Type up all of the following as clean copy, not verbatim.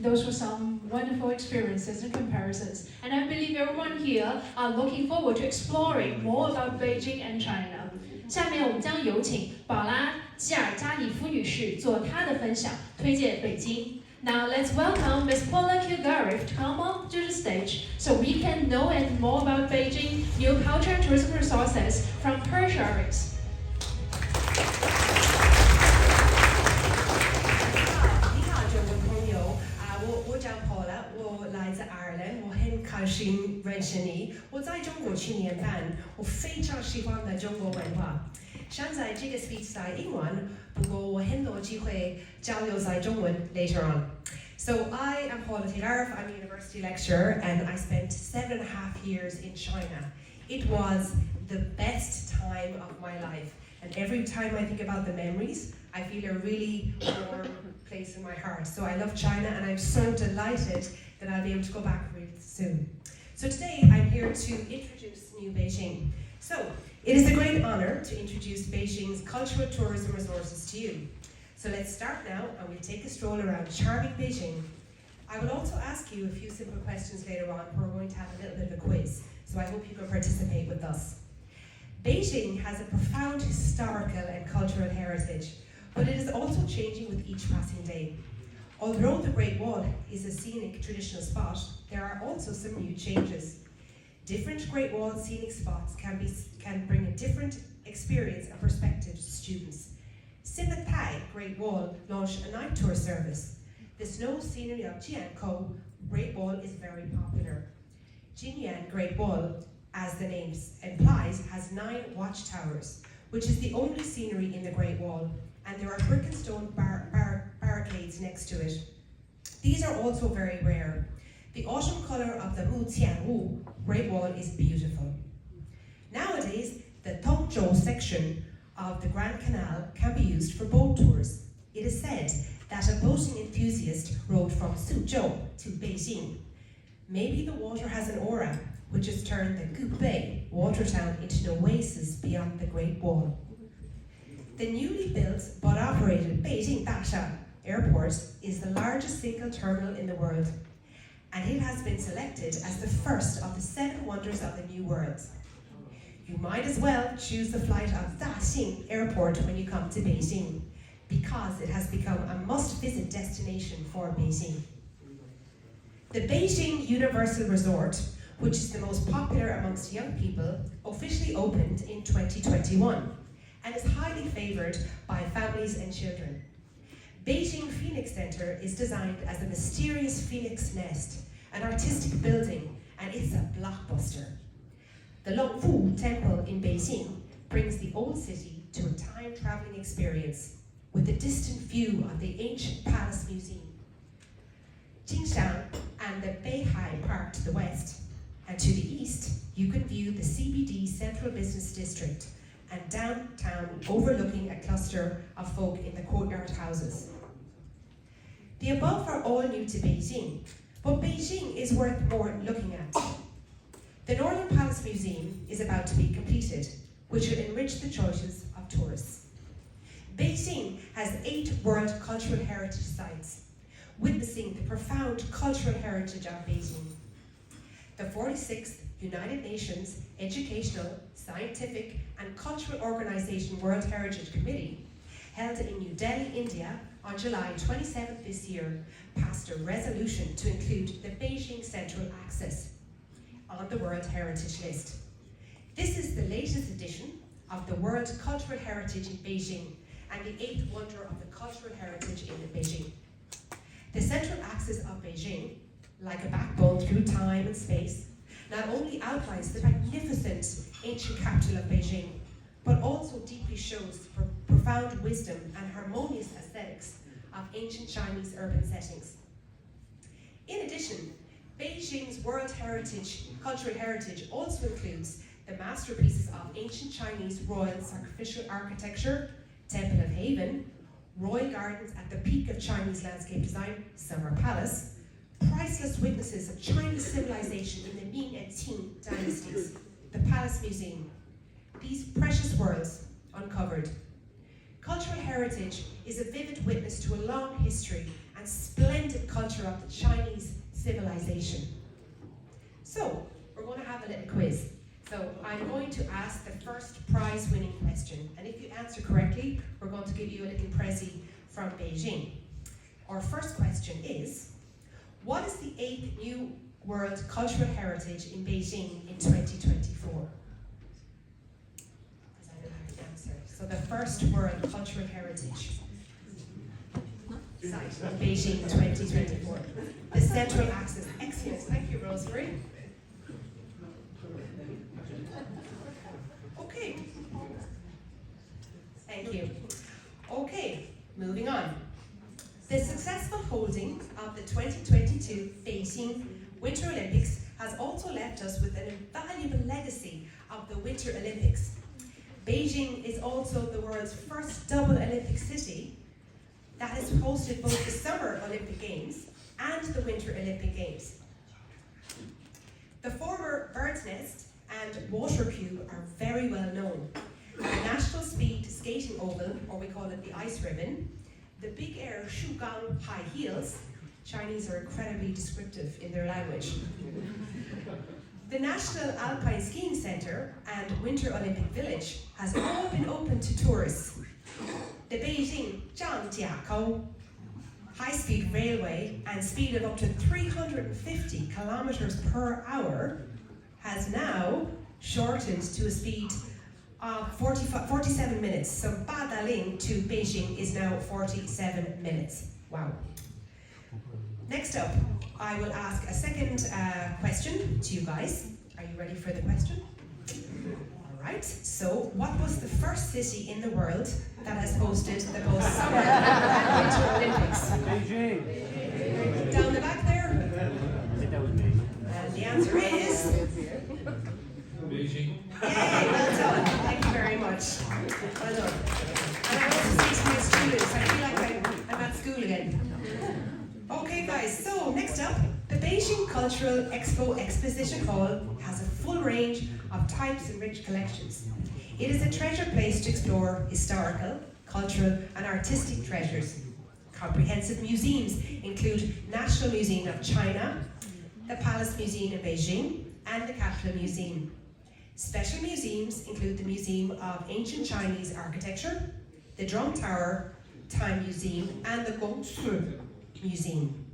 Those were some wonderful experiences and comparisons, and I believe everyone here are looking forward to exploring more about Beijing and China. 下面我们将有请宝拉基尔加里夫女士做她的分享，推荐北京。Now let's welcome Ms. Paula Kilgarriff to come on to the stage so we can know and more about Beijing new culture and tourism resources from her sharings. 你好，中文朋友我叫 Paula， 我来自爱尔兰，我很开心认识你。我在中国7年半，我非常喜欢的中国文化。现在这个 speech 在英文，不过我很多机会交流在中文 later on. So I am Paula Kilgarriff, I'm a university lecturer, and I spent 7.5 years in China. It was the best time of my life, and every time I think about the memories, I feel a really warm place in my heart. So I love China, and I'm so delighted that I'll be able to go back really soon. So today I'm here to introduce New Beijing. So it is a great honor to introduce Beijing's cultural tourism resources to you. So let's start now, and we'll take a stroll around charming Beijing. I will also ask you a few simple questions later on. We're going to have a little bit of a quiz, so I hope you can participate with us. Beijing has a profound historical and cultural heritage, but it is also changing with each passing day. Although the Great Wall is a scenic traditional spot, there are also some new changes. Different Great Wall scenic spots can bring a different experience and perspective to students. Simbatai Great Wall launched a night tour service. The snow scenery of Jiankou Great Wall is very popular. Jinyan Great Wall, as the name implies, has 9 watchtowers, which is the only scenery in the Great Wall, and there are brick and stone barricades next to it. These are also very rare. The autumn colour of the Wu Great Wall is beautiful. Nowadays, the Tongzhou section of the Grand Canal can be used for boat tours. It is said that a boating enthusiast rode from Suzhou to Beijing. Maybe the water has an aura, which has turned the Gubei water town into an oasis beyond the Great Wall. The newly built but operated Beijing Dasha Airport is the largest single terminal in the world, and it has been selected as the first of the 7 wonders of the New World. You might as well choose the flight of Daxing Airport when you come to Beijing, because it has become a must-visit destination for Beijing. The Beijing Universal Resort, which is the most popular amongst young people, officially opened in 2021 and is highly favoured by families and children. Beijing Phoenix Center is designed as a mysterious phoenix nest, an artistic building, and it's a blockbuster. The Longfu Temple in Beijing brings the old city to a time-traveling experience with a distant view of the ancient Palace Museum. Jingshan and the Beihai Park to the west, and to the east, you can view the CBD Central Business District and downtown overlooking a cluster of folk in the courtyard houses. The above are all new to Beijing, but Beijing is worth more looking at. The Northern Palace Museum is about to be completed, which will enrich the choices of tourists. Beijing has 8 World Cultural Heritage Sites, witnessing the profound cultural heritage of Beijing. The 46th United Nations Educational, Scientific and Cultural Organization World Heritage Committee, held in New Delhi, India, on July 27th this year, passed a resolution to include the Beijing Central Axis on the World Heritage List. This is the latest edition of the World Cultural Heritage in Beijing and the 8th wonder of the cultural heritage in Beijing. The central axis of Beijing, like a backbone through time and space, not only outlines the magnificent ancient capital of Beijing, but also deeply shows the profound wisdom and harmonious aesthetics of ancient Chinese urban settings. In addition, Beijing's World Cultural Heritage also includes the masterpieces of ancient Chinese royal sacrificial architecture, Temple of Haven, royal gardens at the peak of Chinese landscape design, Summer Palace, priceless witnesses of Chinese civilization in the Ming and Qing dynasties, the Palace Museum. These precious worlds uncovered. Cultural heritage is a vivid witness to a long history and splendid culture culture of the Chinese civilization. So, we're going to have a little quiz. So, I'm going to ask the first prize-winning question, and if you answer correctly, we're going to give you a little prezi from Beijing. Our first question is, what is the 8th New World Cultural Heritage in Beijing in 2024? Because I don't have the answer. So the first World Cultural Heritage site in Beijing 2024. The Central Axis. Excellent. Thank you, Rosemary. Okay. Thank you. Okay, moving on. The successful holding of the 2022 Beijing Winter Olympics has also left us with an invaluable legacy of the Winter Olympics. Beijing is also the world's first double Olympic city that has hosted both the Summer Olympic Games and the Winter Olympic Games. The former Bird's Nest and Water Cube are very well known. The National Speed Skating Oval, or we call it the Ice Ribbon, the Big Air Shugang High Heels, Chinese are incredibly descriptive in their language, the National Alpine Skiing Centre and Winter Olympic Village has all been open to tourists. The Beijing Zhangjiakou high-speed railway and speed of up to 350 kilometers per hour has now shortened to a speed of 47 minutes. So Badaling to Beijing is now 47 minutes. Wow. Next up, I will ask a second question to you guys. Are you ready for the question? All right. So, what was the first city in the world that has hosted the both Summer and Winter Olympics? Beijing. Down the back there? I think that was me. And the answer is Beijing. yay, well done. Thank you very much. Well done. And I also say to my students, I feel like I'm at school again. Okay guys, so next up, the Beijing Cultural Expo Exposition Hall has a full range of types and rich collections. It is a treasure place to explore historical, cultural and artistic treasures. Comprehensive museums include National Museum of China, the Palace Museum in Beijing and the Capitol Museum. Special museums include the Museum of Ancient Chinese Architecture, the Drum Tower Time Museum and the Gongsu Museum.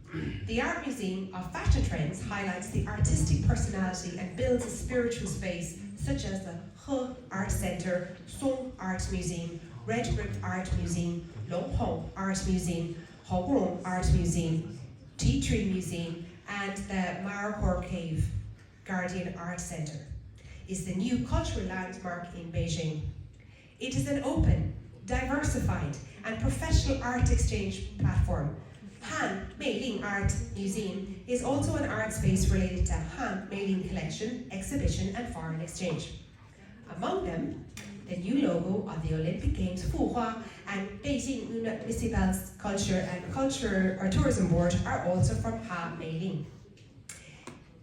The Art Museum of Fashion Trends highlights the artistic personality and builds a spiritual space such as the He Art Center, Song Art Museum, Red Brick Art Museum, Longhong Art Museum, Hogong Art Museum, Tea Tree Museum and the Markhor Cave Guardian Art Center is the new cultural landmark in Beijing. It is an open, diversified and professional art exchange platform. Han Meiling Art Museum is also an art space related to Han Meiling Collection, exhibition and foreign exchange. Among them, the new logo of the Olympic Games Fuhua and Beijing Municipal Culture and Tourism Board are also from Han Meiling.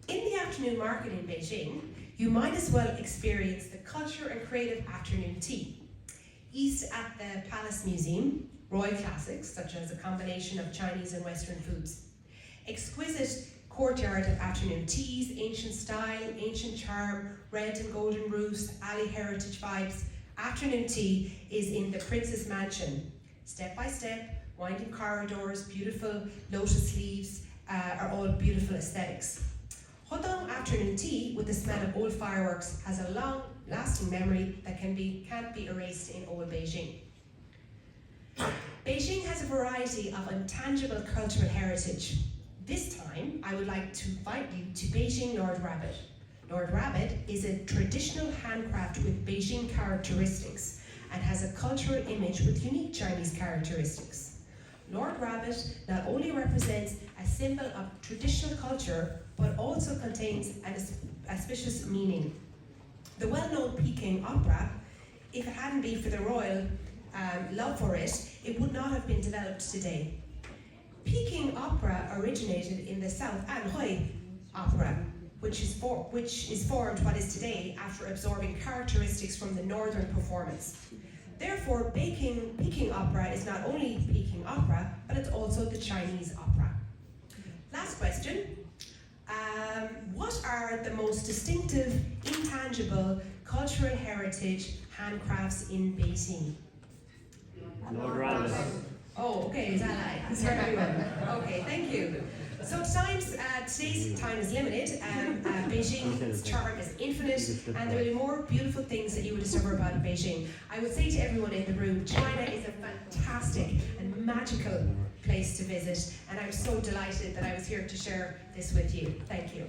In the afternoon market in Beijing, you might as well experience the culture and creative afternoon tea. East at the Palace Museum, royal classics such as a combination of Chinese and Western foods. Exquisite courtyard of afternoon teas, ancient style, ancient charm, red and golden roofs, alley heritage vibes. Afternoon tea is in the Prince's Mansion. Step by step, winding corridors, beautiful lotus leaves are all beautiful aesthetics. Hutong afternoon tea with the smell of old fireworks has a long-lasting memory that can't be erased in old Beijing. Beijing has a variety of intangible cultural heritage. This time, I would like to invite you to Beijing Lord Rabbit. Lord Rabbit is a traditional handcraft with Beijing characteristics and has a cultural image with unique Chinese characteristics. Lord Rabbit not only represents a symbol of traditional culture, but also contains an auspicious meaning. The well-known Peking opera, if it hadn't been for the royal love for it, it would not have been developed today. Peking opera originated in the South Anhui opera, which is formed what is today after absorbing characteristics from the northern performance. Therefore, Peking opera is not only Peking opera, but it's also the Chinese opera. Last question. What are the most distinctive, intangible cultural heritage handcrafts in Beijing? Lord Rallis. Oh, okay, is that right? That's very well. Okay, thank you. So today's time is limited. Beijing's charm is infinite, and there will be more beautiful things that you will discover about Beijing. I would say to everyone in the room, China is a fantastic and magical place to visit, and I'm so delighted that I was here to share this with you. Thank you.